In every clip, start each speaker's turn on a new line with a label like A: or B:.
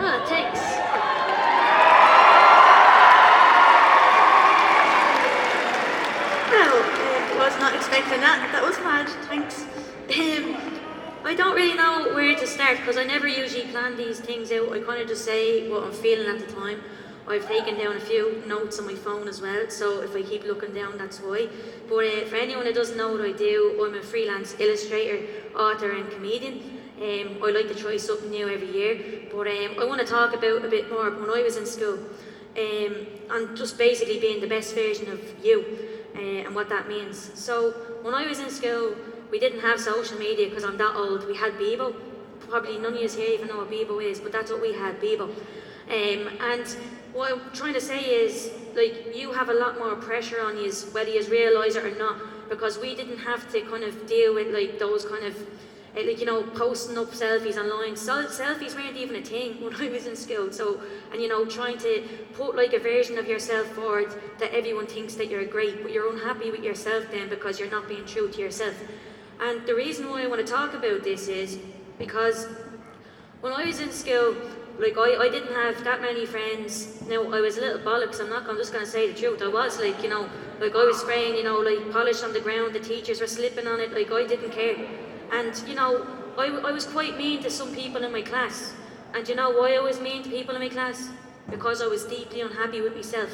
A: Ah, thanks. No, was not expecting that. That was mad. Thanks. I don't really know where to start because I never usually plan these things out. I kind of just say what I'm feeling at the time. I've taken down a few notes on my phone as well, so if I keep looking down, that's why. But for anyone who doesn't know what I do, I'm a freelance illustrator, author and comedian. I like to try something new every year, but I want to talk about a bit more when I was in school, and just basically being the best version of you, and what that means. So when I was in school, we didn't have social media because I'm that old. We had Bebo. Probably none of you here even know what Bebo is, but that's what we had, Bebo. And what I'm trying to say is, like, you have a lot more pressure on you, whether you realise it or not, because we didn't have to kind of deal with like those kind of, like, you know, posting up selfies online. Selfies weren't even a thing when I was in school. So, and you know, trying to put like a version of yourself forward that everyone thinks that you're great, but you're unhappy with yourself then because you're not being true to yourself. And the reason why I want to talk about this is because when I was in school, like I didn't have that many friends. Now I was a little bollocks, I'm just going to say the truth. I was like, you know, like I was spraying, you know, like polish on the ground, the teachers were slipping on it, like I didn't care. And you know, I was quite mean to some people in my class. And you know why I was mean to people in my class? Because I was deeply unhappy with myself.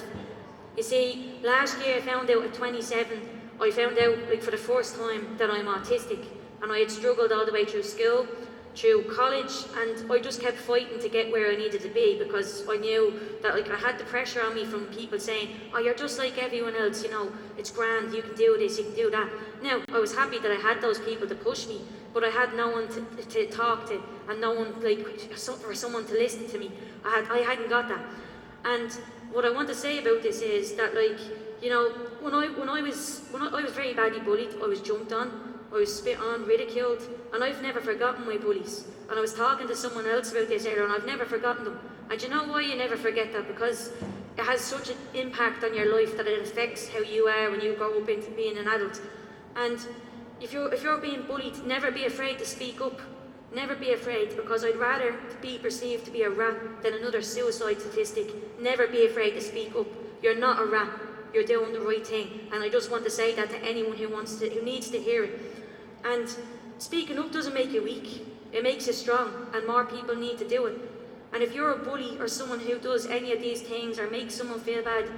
A: You see, last year I found out at 27, I found out like for the first time that I'm autistic. And I had struggled all the way through school, through college, and I just kept fighting to get where I needed to be because I knew that like I had the pressure on me from people saying, oh, you're just like everyone else, you know, it's grand, you can do this, you can do that. Now, I was happy that I had those people to push me, but I had no one to talk to and no one, like, for someone to listen to me. I hadn't got that. And what I want to say about this is that, like, you know, when I was very badly bullied, I was jumped on, I was spit on, ridiculed, and I've never forgotten my bullies. And I was talking to someone else about this earlier, and I've never forgotten them. And you know why you never forget that? Because it has such an impact on your life that it affects how you are when you grow up into being an adult. And if you're being bullied, never be afraid to speak up. Never be afraid, because I'd rather be perceived to be a rat than another suicide statistic. Never be afraid to speak up. You're not a rat. You're doing the right thing. And I just want to say that to anyone who needs to hear it. And speaking up doesn't make you weak, it makes you strong, and more people need to do it. And if you're a bully or someone who does any of these things or makes someone feel bad,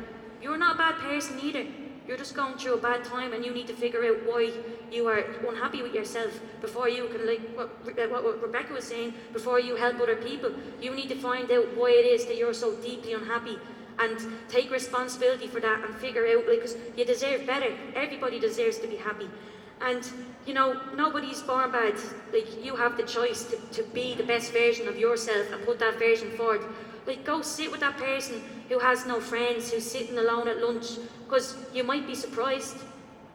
A: you're not a bad person either. You're just going through a bad time and you need to figure out why you are unhappy with yourself before you can, like what Rebecca was saying, before you help other people. You need to find out why it is that you're so deeply unhappy and take responsibility for that and figure out, like, because you deserve better. Everybody deserves to be happy. And, you know, nobody's born bad. Like, you have the choice to be the best version of yourself and put that version forward. Like, go sit with that person who has no friends, who's sitting alone at lunch, because you might be surprised.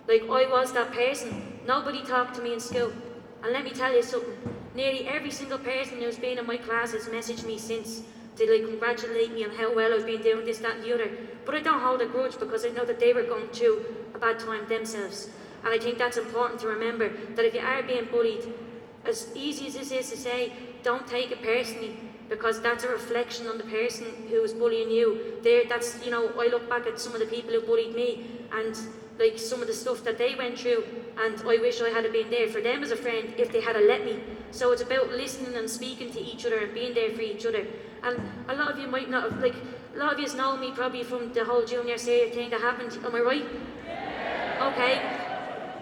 A: Like, I was that person. Nobody talked to me in school. And let me tell you something, nearly every single person who's been in my class has messaged me since to, like, congratulate me on how well I've been doing this, that and the other. But I don't hold a grudge because I know that they were going through a bad time themselves. And I think that's important to remember, that if you are being bullied, as easy as this is to say, don't take it personally, because that's a reflection on the person who is bullying you. That's, you know, I look back at some of the people who bullied me, and like some of the stuff that they went through, and I wish I had been there for them as a friend if they had let me. So it's about listening and speaking to each other and being there for each other. And a lot of you might not have, like, a lot of you know me probably from the whole junior senior thing that happened. Am I right? Okay.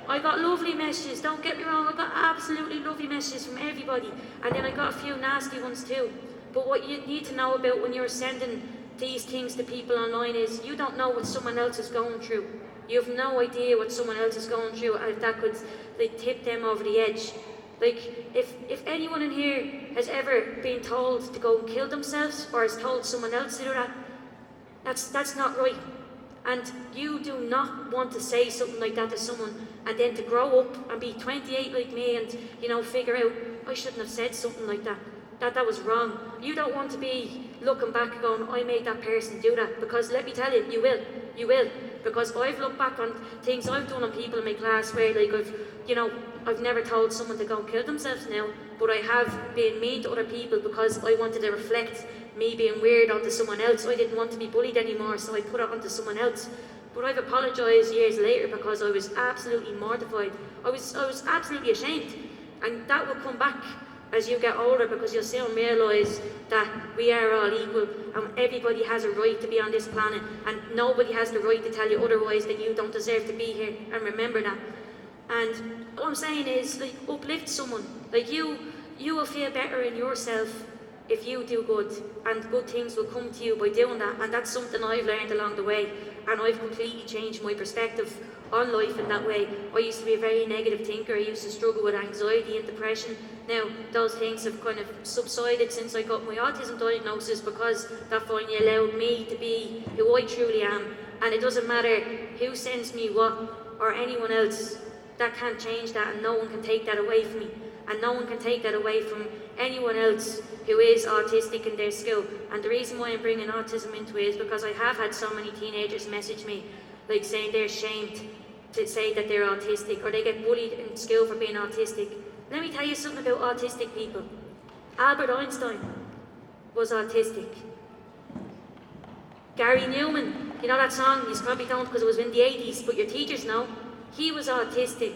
A: I got lovely messages, don't get me wrong, I got absolutely lovely messages from everybody, and then I got a few nasty ones too. But what you need to know about when you're sending these things to people online is you don't know what someone else is going through. You have no idea what someone else is going through, and if that could, like, tip them over the edge. Like, if anyone in here has ever been told to go and kill themselves, or has told someone else to do that, that's not right. And you do not want to say something like that to someone and then to grow up and be 28 like me and, you know, figure out, I shouldn't have said something like that. That was wrong. You don't want to be looking back going, I made that person do that. Because let me tell you, you will. You will. Because I've looked back on things I've done on people in my class where, like, I've, you know, I've never told someone to go and kill themselves now, but I have been mean to other people because I wanted to reflect me being weird onto someone else. I didn't want to be bullied anymore, so I put it onto someone else. But I've apologised years later because I was absolutely mortified. I was absolutely ashamed. And that will come back as you get older, because you'll soon realise that we are all equal and everybody has a right to be on this planet, and nobody has the right to tell you otherwise, that you don't deserve to be here, and remember that. And all I'm saying is, like, uplift someone. Like, you will feel better in yourself if you do good, and good things will come to you by doing that. And that's something I've learned along the way, and I've completely changed my perspective on life in that way. I used to be a very negative thinker. I used to struggle with anxiety and depression. Now, those things have kind of subsided since I got my autism diagnosis, because that finally allowed me to be who I truly am. And it doesn't matter who sends me what or anyone else. That can't change that, and no one can take that away from me. And no one can take that away from anyone else who is autistic in their school. And the reason why I'm bringing autism into it is because I have had so many teenagers message me, like saying they're ashamed to say that they're autistic, or they get bullied in school for being autistic. Let me tell you something about autistic people. Albert Einstein was autistic. Gary Newman, you know that song? You probably don't because it was in the 80s, but your teachers know. He was autistic.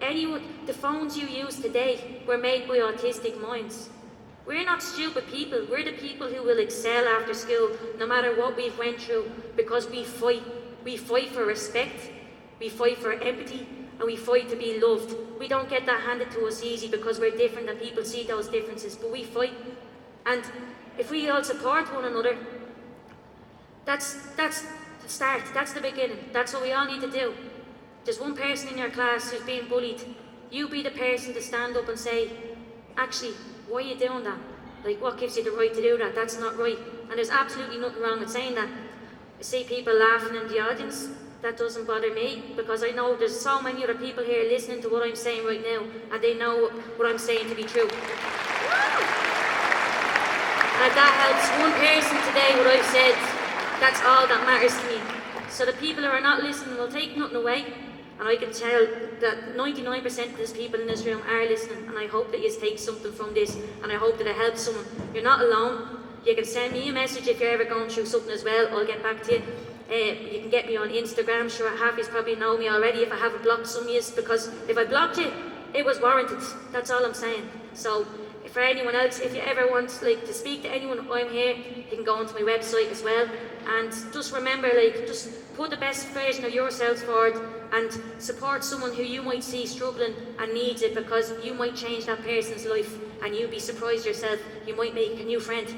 A: The phones you use today were made by autistic minds. We're not stupid people. We're the people who will excel after school, no matter what we've went through, because we fight. We fight for respect, we fight for empathy, and we fight to be loved. We don't get that handed to us easy because we're different and people see those differences, but we fight. And if we all support one another, that's the start, that's the beginning. That's what we all need to do. There's one person in your class who's being bullied. You be the person to stand up and say, actually, why are you doing that? Like, what gives you the right to do that? That's not right. And there's absolutely nothing wrong with saying that. I see people laughing in the audience. That doesn't bother me, because I know there's so many other people here listening to what I'm saying right now, and they know what I'm saying to be true. And if that helps one person today, what I've said, that's all that matters to me. So the people who are not listening will take nothing away, and I can tell that 99% of these people in this room are listening, and I hope that you take something from this, and I hope that it helps someone. You're not alone. You can send me a message if you're ever going through something as well. I'll get back to you. You can get me on Instagram. Sure, half of you probably know me already if I haven't blocked some of you, because if I blocked you, it was warranted. That's all I'm saying. So for anyone else, if you ever want to speak to anyone, I'm here. You can go onto my website as well. And just remember, just put the best version of yourselves forward and support someone who you might see struggling and needs it, because you might change that person's life, and you'll be surprised yourself. You might make a new friend.